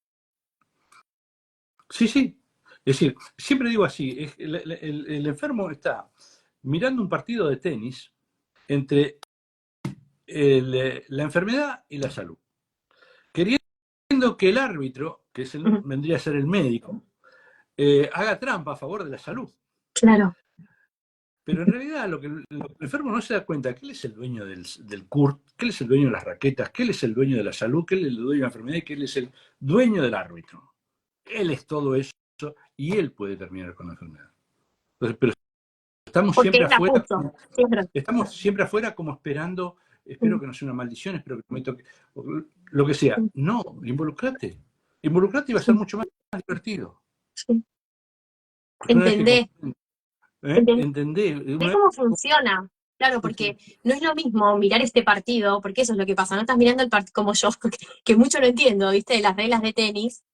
Sí, sí. Es decir, siempre digo así, el enfermo está mirando un partido de tenis entre la enfermedad y la salud, queriendo que el árbitro, que vendría a ser el médico, haga trampa a favor de la salud.
Claro.
Pero en realidad lo que el enfermo no se da cuenta es que él es el dueño del CURT, que él es el dueño de las raquetas, que él es el dueño de la salud, que él es el dueño de la enfermedad y que él es el dueño del árbitro. Él es todo eso y él puede terminar con la enfermedad. Entonces, pero estamos siempre afuera. Estamos siempre afuera como esperando, espero que no sea una maldición, espero que no me toque, lo que sea. No, involucrate. Involucrate y va a ser mucho más divertido.
Sí. Entendé.
Entendé
cómo funciona. Claro, porque no es lo mismo mirar este partido, porque eso es lo que pasa, no estás mirando el partido como yo, que mucho no entiendo, ¿viste? De las reglas de tenis.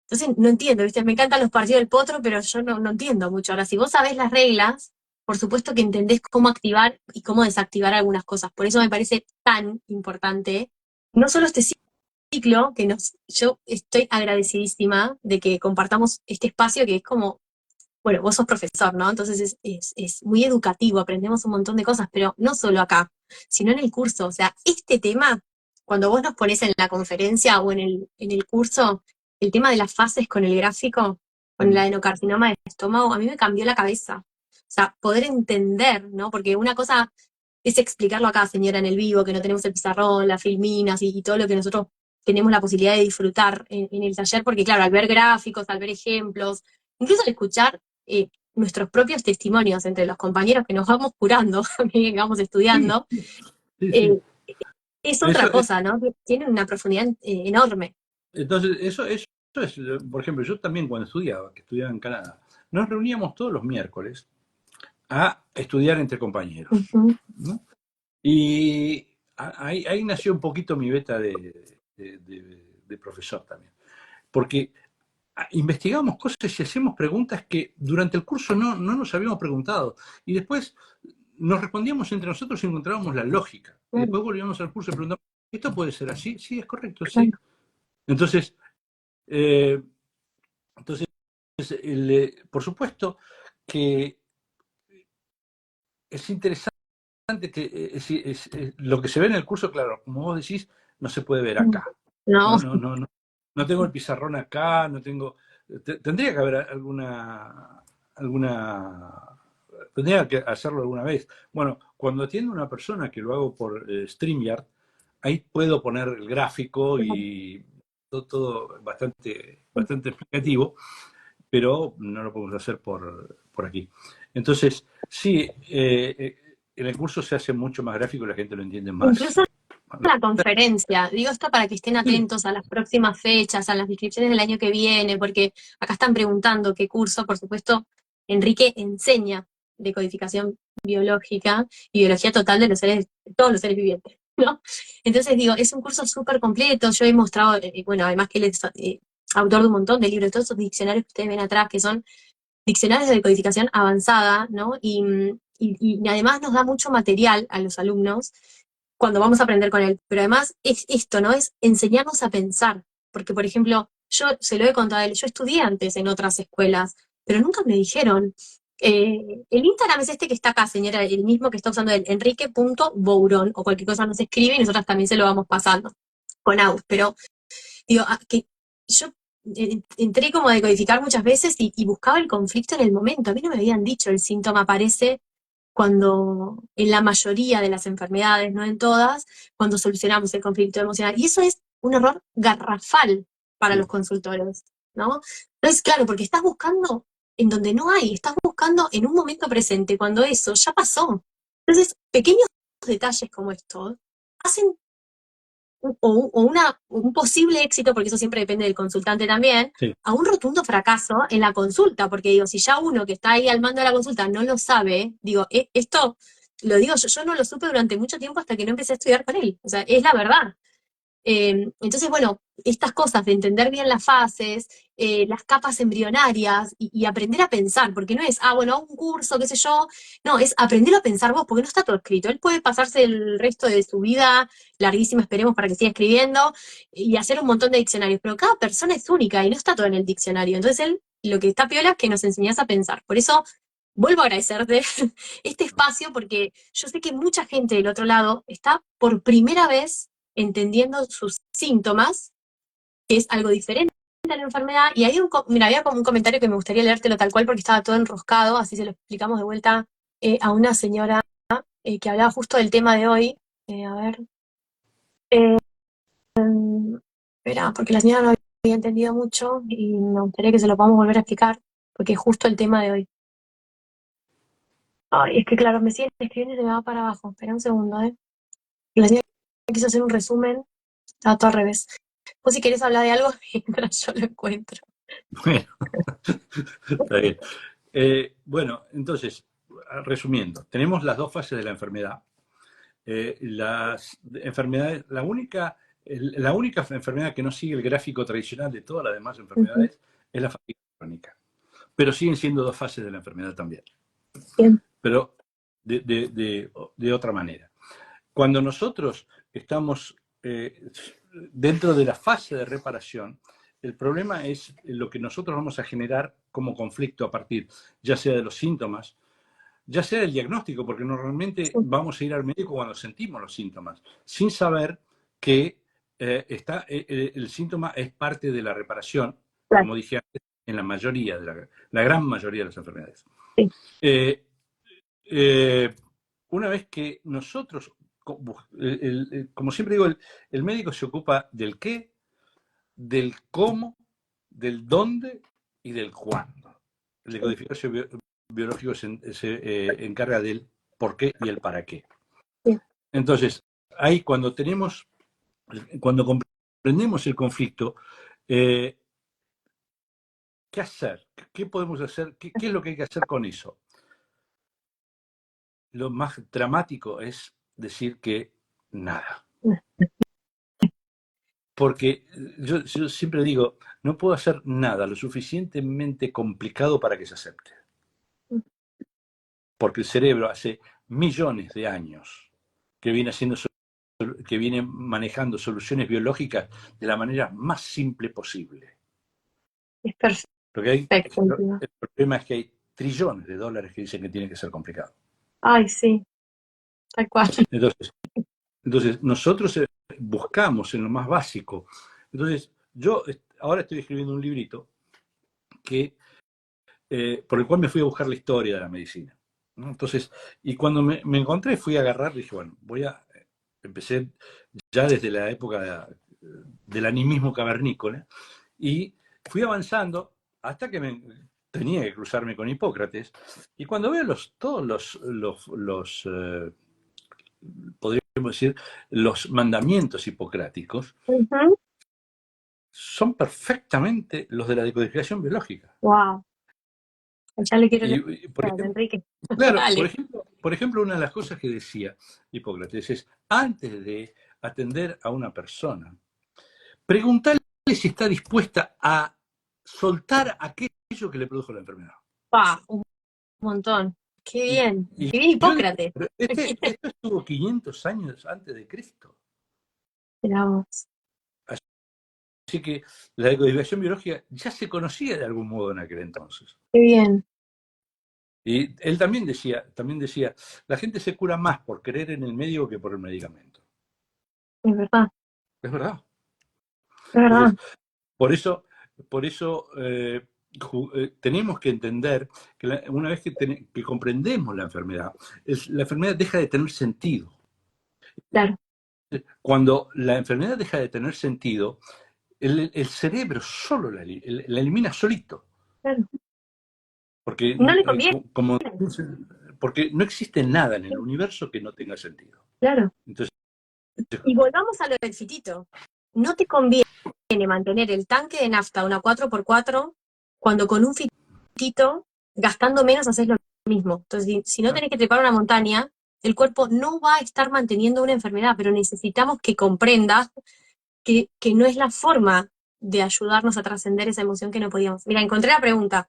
Entonces no entiendo, ¿viste? Me encantan los partidos del potro, pero yo no entiendo mucho. Ahora, si vos sabés las reglas, por supuesto que entendés cómo activar y cómo desactivar algunas cosas. Por eso me parece tan importante, no solo este ciclo, que yo estoy agradecidísima de que compartamos este espacio que es como, bueno, vos sos profesor, ¿no? Entonces es muy educativo, aprendemos un montón de cosas, pero no solo acá, sino en el curso. O sea, este tema, cuando vos nos ponés en la conferencia o en el curso, el tema de las fases con el gráfico, con el adenocarcinoma del estómago, a mí me cambió la cabeza. O sea, poder entender, ¿no? Porque una cosa es explicarlo acá, señora, en el vivo, que no tenemos el pizarrón, las filminas y todo lo que nosotros tenemos la posibilidad de disfrutar en el taller, porque claro, al ver gráficos, al ver ejemplos, incluso al escuchar nuestros propios testimonios entre los compañeros que nos vamos curando, que vamos estudiando, es otra cosa, ¿no? Tiene una profundidad enorme.
Entonces, eso es, por ejemplo, yo también cuando que estudiaba en Canadá, nos reuníamos todos los miércoles a estudiar entre compañeros. ¿No? Y ahí nació un poquito mi beta de profesor también. Porque investigamos cosas y hacemos preguntas que durante el curso no nos habíamos preguntado. Y después nos respondíamos entre nosotros y encontrábamos la lógica. Y después volvíamos al curso y preguntamos, ¿esto puede ser así? Sí, es correcto, sí. Entonces, entonces por supuesto que es interesante que lo que se ve en el curso, claro, como vos decís, no se puede ver acá.
No.
No tengo el pizarrón acá, no tengo. Tendría que haber tendría que hacerlo alguna vez. Bueno, cuando atiendo a una persona, que lo hago por StreamYard, ahí puedo poner el gráfico y todo bastante explicativo, pero no lo podemos hacer por aquí. Entonces, sí, en el curso se hace mucho más gráfico y la gente lo entiende más.
Incluso la conferencia, digo esto para que estén
Sí,
atentos a las próximas fechas, a las inscripciones del año que viene, porque acá están preguntando qué curso, por supuesto, Enrique enseña decodificación biológica y biología total de todos los seres vivientes, ¿no? Entonces digo, es un curso súper completo, yo he mostrado, bueno, además que él es autor de un montón de libros, todos esos diccionarios que ustedes ven atrás, que son diccionarios de decodificación avanzada, ¿no? Y además nos da mucho material a los alumnos cuando vamos a aprender con él. Pero además es esto, ¿no? Es enseñarnos a pensar. Porque, por ejemplo, yo se lo he contado a él, yo estudié antes en otras escuelas, pero nunca me dijeron. El Instagram es este que está acá, señora, el mismo que está usando él, enrique.bouron, o cualquier cosa nos escribe y nosotros también se lo vamos pasando con AUS. Pero digo, que yo entré como a decodificar muchas veces y buscaba el conflicto en el momento. A mí no me habían dicho el síntoma aparece cuando, en la mayoría de las enfermedades, no en todas, cuando solucionamos el conflicto emocional. Y eso es un error garrafal para los
sí.
consultores, ¿no? Entonces, claro, porque estás buscando en donde no hay, estás buscando en un momento presente, cuando eso ya pasó. Entonces, pequeños detalles como estos hacen un posible éxito, porque eso siempre depende del consultante también,
Sí.
a un rotundo fracaso en la consulta, porque digo, si ya uno que está ahí al mando de la consulta no lo sabe, digo, esto lo digo yo no lo supe durante mucho tiempo hasta que no empecé a estudiar con él, o sea, es la verdad. Entonces, bueno, estas cosas de entender bien las fases, las capas embrionarias y aprender a pensar, porque no es, bueno, un curso, qué sé yo, no, es aprender a pensar vos, porque no está todo escrito. Él puede pasarse el resto de su vida, larguísima, esperemos, para que siga escribiendo, y hacer un montón de diccionarios, pero cada persona es única y no está todo en el diccionario. Entonces, él, lo que está piola es que nos enseñás a pensar. Por eso, vuelvo a agradecerte este espacio, porque yo sé que mucha gente del otro lado está por primera vez entendiendo sus síntomas, que es algo diferente a la enfermedad, y hay mira, había como un comentario que me gustaría leértelo tal cual porque estaba todo enroscado, así se lo explicamos de vuelta a una señora que hablaba justo del tema de hoy. A ver, eh, espera, porque la señora no había entendido mucho y me gustaría que se lo podamos volver a explicar, porque es justo el tema de hoy. Ay, es que claro, me siguen escribiendo y se me va para abajo. Espera un segundo, ¿eh? La señora quiso hacer un resumen, estaba todo al revés. Vos si querés hablar de algo mientras yo lo encuentro.
Bueno, está bien. Bueno, entonces, resumiendo, tenemos las dos fases de la enfermedad. Las enfermedades, la única enfermedad que no sigue el gráfico tradicional de todas las demás
Ujú.
enfermedades es la fatiga crónica. Pero siguen siendo dos fases de la enfermedad también,
Bien.
pero de otra manera. Cuando nosotros estamos dentro de la fase de reparación, el problema es lo que nosotros vamos a generar como conflicto a partir, ya sea de los síntomas, ya sea del diagnóstico, porque normalmente
Sí,
vamos a ir al médico cuando sentimos los síntomas, sin saber que el síntoma es parte de la reparación,
claro,
como dije antes, en la mayoría, la gran mayoría de las enfermedades.
sí.
Eh, eh, una vez que nosotros, como siempre digo, el médico se ocupa del qué, del cómo, del dónde y del cuándo. El decodificador biológico se encarga del por qué y el para qué.
Sí.
Entonces, ahí cuando comprendemos el conflicto, eh, ¿qué hacer? ¿Qué podemos hacer? ¿Qué es lo que hay que hacer con eso? Lo más dramático es decir que nada. Porque yo siempre digo, no puedo hacer nada lo suficientemente complicado para que se acepte. Porque el cerebro hace millones de años que viene haciendo que viene manejando soluciones biológicas de la manera más simple posible.
Es perfecto.
Lo que el problema es que hay trillones de dólares que dicen que tiene que ser complicado.
Ay, sí, tal cual.
Entonces nosotros buscamos en lo más básico. Entonces, yo ahora estoy escribiendo un librito que, por el cual me fui a buscar la historia de la medicina, ¿no? Entonces, y cuando me encontré, fui a agarrar, dije, bueno, empecé ya desde la época del animismo cavernícola, y fui avanzando hasta que tenía que cruzarme con Hipócrates, y cuando veo todos los podríamos decir, los mandamientos hipocráticos, son perfectamente los de la decodificación biológica.
Wow. Ya le quiero leer,
Por ejemplo,
Enrique.
claro, por ejemplo, una de las cosas que decía Hipócrates es, antes de atender a una persona, preguntarle si está dispuesta a soltar aquello que le produjo la enfermedad.
Un montón. Qué bien.
Y
Qué bien Hipócrates.
Esto estuvo 500 años antes de Cristo.
Esperamos.
Así que la decodificación biológica ya se conocía de algún modo en aquel entonces.
Qué bien.
Y él también decía, la gente se cura más por creer en el médico que por el medicamento.
Es verdad.
Es verdad.
Es verdad.
Entonces, por eso tenemos que entender que una vez que comprendemos la enfermedad deja de tener sentido.
Claro.
Cuando la enfermedad deja de tener sentido, el cerebro solo la elimina solito.
Claro.
Porque
no le conviene.
Porque no existe nada en el universo que no tenga sentido.
Claro.
Entonces,
y volvamos a lo del fitito. No te conviene mantener el tanque de nafta una 4x4 cuando con un fitito, gastando menos, haces lo mismo. Entonces, si no tenés que trepar una montaña, el cuerpo no va a estar manteniendo una enfermedad, pero necesitamos que comprendas que no es la forma de ayudarnos a trascender esa emoción que no podíamos. Mira, encontré la pregunta.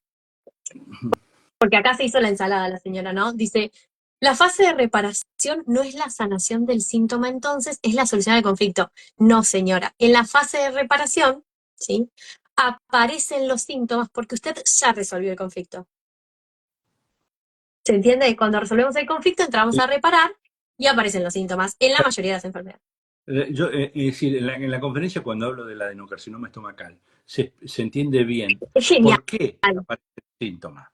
Porque acá se hizo la ensalada la señora, ¿no? Dice, la fase de reparación no es la sanación del síntoma, entonces es la solución del conflicto. No, señora. En la fase de reparación, ¿sí? Aparecen los síntomas porque usted ya resolvió el conflicto. ¿Se entiende? Cuando resolvemos el conflicto entramos a reparar y aparecen los síntomas en la mayoría de las enfermedades.
Es decir, en la conferencia cuando hablo del adenocarcinoma estomacal, se entiende bien por qué aparece el síntoma.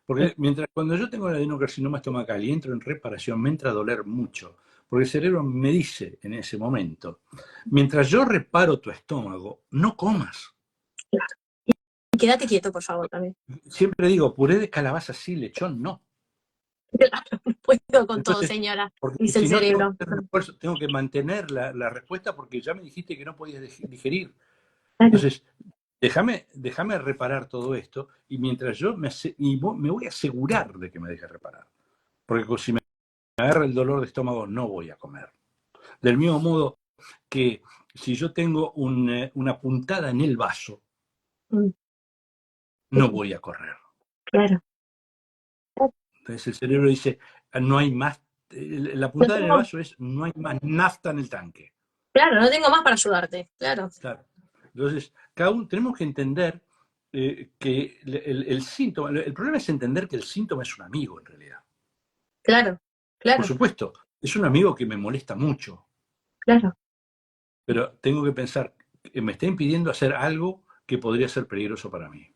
Porque cuando yo tengo el adenocarcinoma estomacal y entro en reparación, me entra a doler mucho, porque el cerebro me dice en ese momento, mientras yo reparo tu estómago, no comas.
Claro. Y quédate quieto, por favor, también.
Siempre digo, puré de calabaza sí, lechón no.
Claro, no puedo con todo, señora, dice el cerebro.
Tengo que mantener la respuesta porque ya me dijiste que no podías digerir. Entonces, déjame reparar todo esto y mientras yo me voy a asegurar de que me deje reparar. Porque si me agarra el dolor de estómago no voy a comer. Del mismo modo que si yo tengo una puntada en el vaso, no voy a correr.
Claro.
Entonces el cerebro dice, no hay más, la puntada en el vaso es, no hay más nafta en el tanque.
Claro, no tengo más para ayudarte, claro.
Entonces, cada uno tenemos que entender que el síntoma, el problema es entender que el síntoma es un amigo en realidad.
Claro.
Por supuesto, es un amigo que me molesta mucho.
Claro.
Pero tengo que pensar, que me está impidiendo hacer algo que podría ser peligroso para mí.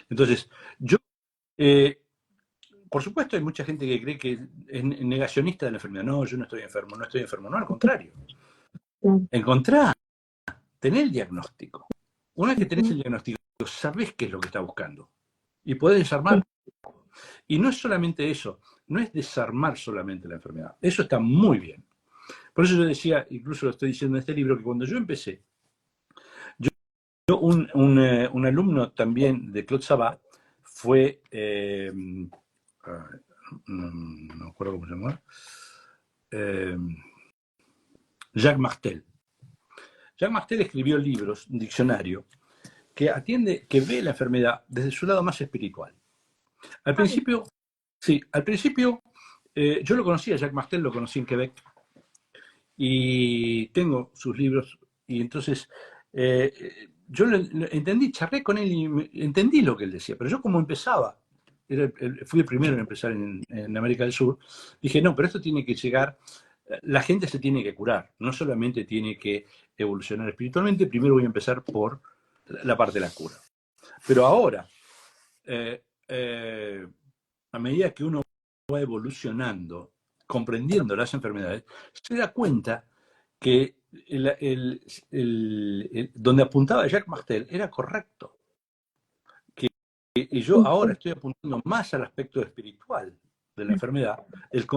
Entonces, yo, por supuesto hay mucha gente que cree que es negacionista de la enfermedad. No, yo no estoy enfermo, no, al contrario. Encontrá, tener el diagnóstico. Una vez que tenés el diagnóstico, sabés qué es lo que está buscando. Y podés desarmar. Y no es solamente eso, no es desarmar solamente la enfermedad. Eso está muy bien. Por eso yo decía, incluso lo estoy diciendo en este libro, que cuando yo empecé, un alumno también de Claude Sabat fue, no me acuerdo cómo se llama, Jacques Martel. Jacques Martel escribió libros, un diccionario, que ve la enfermedad desde su lado más espiritual. Al principio, yo lo conocía, Jacques Martel lo conocí en Quebec, y tengo sus libros, y entonces yo entendí, charlé con él y entendí lo que él decía, pero yo como empezaba, fui el primero en empezar en América del Sur, dije, no, pero esto tiene que llegar, la gente se tiene que curar, no solamente tiene que evolucionar espiritualmente, primero voy a empezar por la parte de la cura. Pero ahora, eh, eh, a medida que uno va evolucionando, comprendiendo las enfermedades, se da cuenta que donde apuntaba Jacques Martel era correcto. Y yo ahora estoy apuntando más al aspecto espiritual de la enfermedad,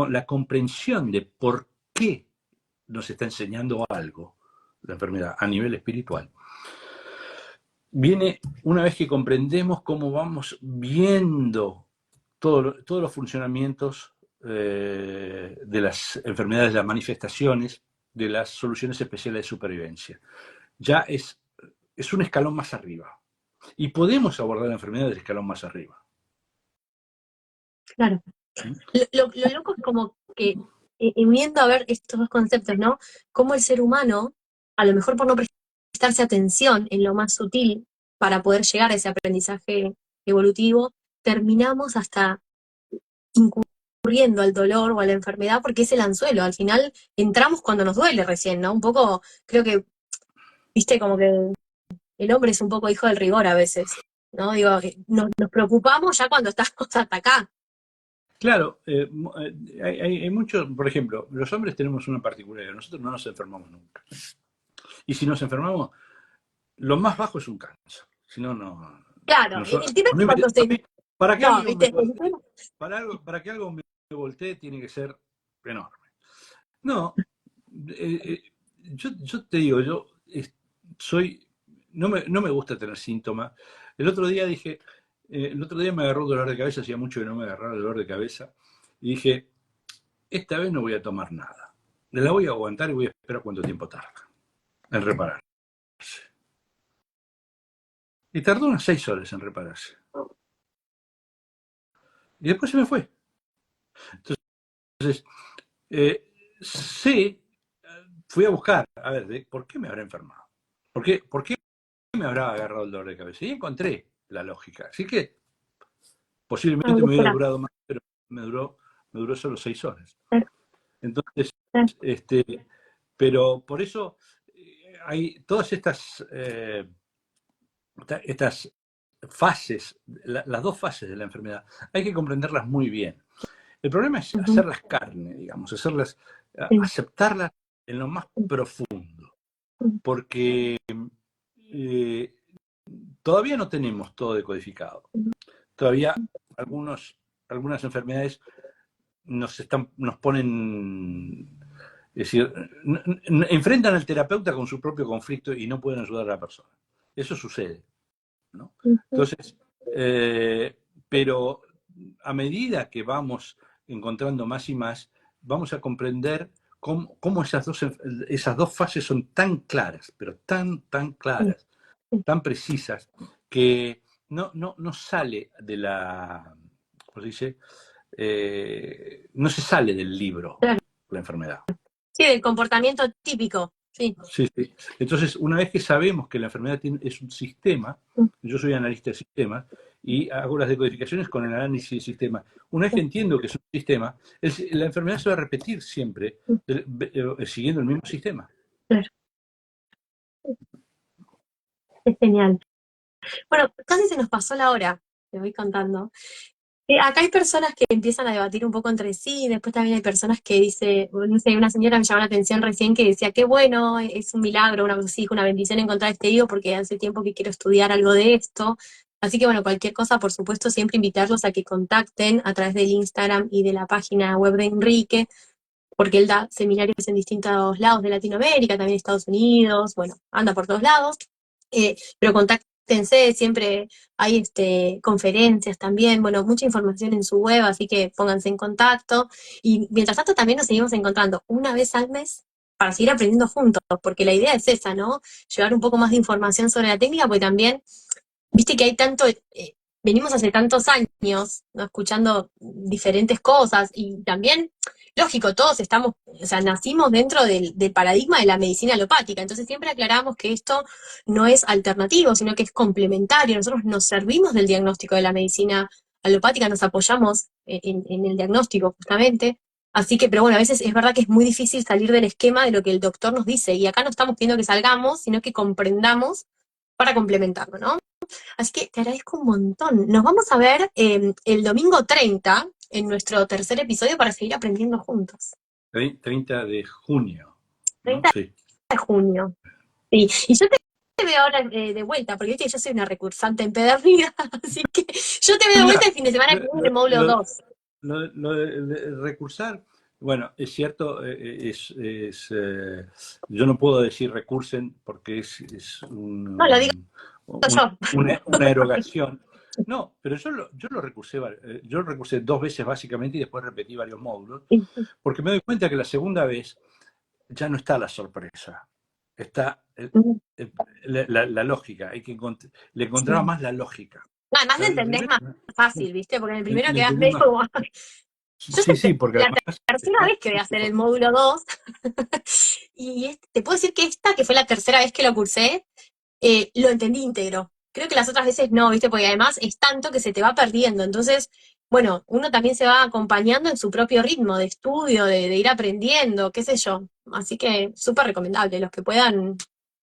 la comprensión de por qué nos está enseñando algo la enfermedad a nivel espiritual. Viene una vez que comprendemos cómo vamos viendo todos los funcionamientos de las enfermedades, de las manifestaciones, de las soluciones especiales de supervivencia. Ya es un escalón más arriba. Y podemos abordar la enfermedad del escalón más arriba.
Claro. Lo loco es como que, uniendo a ver estos dos conceptos, ¿no? Cómo el ser humano, a lo mejor por no prestarse atención en lo más sutil para poder llegar a ese aprendizaje evolutivo, terminamos hasta incurriendo al dolor o a la enfermedad porque es el anzuelo. Al final entramos cuando nos duele recién, ¿no? Un poco, creo que, viste, como que el hombre es un poco hijo del rigor a veces, ¿no? Digo, nos preocupamos ya cuando estamos hasta acá.
Claro, hay muchos, por ejemplo, los hombres tenemos una particularidad, nosotros no nos enfermamos nunca. Y si nos enfermamos, lo más bajo es un cáncer. Si no, no.
Claro, el tema es cuando se...
Para que,
No,
algo me
viste,
voltee, para que algo me voltee tiene que ser enorme. No, yo te digo, yo soy, no me gusta tener síntomas. El otro día me agarró dolor de cabeza, hacía mucho que no me agarraba dolor de cabeza, y dije, esta vez no voy a tomar nada. La voy a aguantar y voy a esperar cuánto tiempo tarda en repararse. Y tardó unas 6 horas en repararse. Y después se me fue. Entonces, fui a buscar, a ver, ¿por qué me habrá enfermado? ¿Por qué me habrá agarrado el dolor de cabeza? Y encontré la lógica. Así que posiblemente me hubiera durado más, pero me duró solo 6 horas. Entonces, pero por eso hay todas estas fases, las dos fases de la enfermedad, hay que comprenderlas muy bien. El problema es hacerlas carne, digamos, aceptarlas en lo más profundo, porque todavía no tenemos todo decodificado. Todavía algunas enfermedades nos ponen, es decir, enfrentan al terapeuta con su propio conflicto y no pueden ayudar a la persona. Eso sucede, ¿no? Entonces, pero a medida que vamos encontrando más y más, vamos a comprender cómo esas dos fases son tan claras, pero tan claras, tan precisas, que no sale de la, ¿cómo se dice? No se sale del libro, la enfermedad.
Sí, del comportamiento típico. Sí.
Sí, sí. Entonces, una vez que sabemos que la enfermedad es un sistema, yo soy analista de sistemas y hago las decodificaciones con el análisis de sistemas. Una vez que entiendo que es un sistema, la enfermedad se va a repetir siempre siguiendo el mismo sistema.
Claro. Es genial. Bueno, casi se nos pasó la hora, te voy contando. Acá hay personas que empiezan a debatir un poco entre sí, después también hay personas que dice, no sé, una señora me llamó la atención recién que decía, qué bueno, es un milagro, una cosa así, una bendición encontrar este libro porque hace tiempo que quiero estudiar algo de esto. Así que bueno, cualquier cosa, por supuesto, siempre invitarlos a que contacten a través del Instagram y de la página web de Enrique, porque él da seminarios en distintos lados de Latinoamérica, también Estados Unidos, bueno, anda por todos lados, pero contáctense, siempre hay conferencias también, bueno, mucha información en su web, así que pónganse en contacto, y mientras tanto también nos seguimos encontrando una vez al mes para seguir aprendiendo juntos, porque la idea es esa, ¿no? Llevar un poco más de información sobre la técnica, porque también, viste que hay tanto... venimos hace tantos años, ¿no? Escuchando diferentes cosas y también lógico, todos estamos, o sea, nacimos dentro del paradigma de la medicina alopática, entonces siempre aclaramos que esto no es alternativo, sino que es complementario. Nosotros nos servimos del diagnóstico de la medicina alopática, nos apoyamos en el diagnóstico justamente. Así que, pero bueno, a veces es verdad que es muy difícil salir del esquema de lo que el doctor nos dice, y acá no estamos pidiendo que salgamos, sino que comprendamos para complementarlo, ¿no? Así que te agradezco un montón. Nos vamos a ver el domingo 30 en nuestro tercer episodio para seguir aprendiendo juntos.
30 de junio, ¿no?
30
Sí.
de junio. Sí. Y yo te veo ahora de vuelta, porque viste que yo soy una recursante empedernida, así que yo te veo de vuelta el fin de semana que viene en el módulo 2.
Lo de recursar, bueno, es cierto, yo no puedo decir recursen porque es
No, lo digo yo.
una erogación. No, pero yo lo recursé 2 veces básicamente y después repetí varios módulos, porque me doy cuenta que la segunda vez ya no está la sorpresa, está la lógica, le encontraba
Sí.
más la lógica.
No, además lo
¿Sabes? La
entendés
primera,
más fácil, ¿viste? Porque en el primero
le
quedás
entendí
medio
más.
como... Yo
Sí, sí, porque
la
además
tercera vez que voy a hacer el módulo 2 y te puedo decir que esta, que fue la tercera vez que lo cursé, lo entendí íntegro. Creo que las otras veces no, ¿viste? Porque además es tanto que se te va perdiendo. Entonces, bueno, uno también se va acompañando en su propio ritmo de estudio, de ir aprendiendo, qué sé yo. Así que súper recomendable, los que puedan.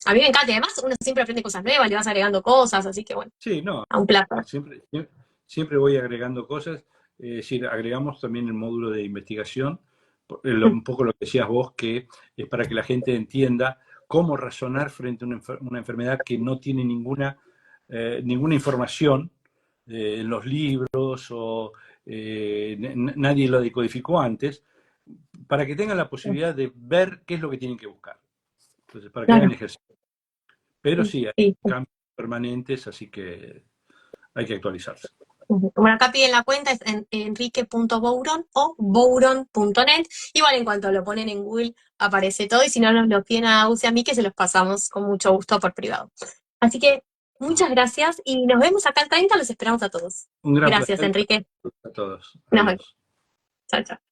A mí me encanta, y además uno siempre aprende cosas nuevas, le vas agregando cosas, así que bueno,
sí, no,
a un placer.
siempre voy agregando cosas. Es decir, agregamos también el módulo de investigación, un poco lo que decías vos, que es para que la gente entienda cómo razonar frente a una enfermedad que no tiene ninguna información en los libros o nadie lo decodificó antes, para que tengan la posibilidad de ver qué es lo que tienen que buscar. Entonces, para que hagan
Claro,
ejercicio. Pero sí, hay
sí.
cambios permanentes, así que hay que actualizarse.
Bueno, acá piden la cuenta, es en enrique.bouron o bouron.net. Igual en cuanto lo ponen en Google aparece todo, y si no nos lo piden a Agus y a mí, que se los pasamos con mucho gusto por privado. Así que muchas gracias y nos vemos acá el 30, los esperamos a todos.
Un gran
Gracias,
placer
Enrique.
a todos.
Nos vemos.
Adiós.
Chao, chao.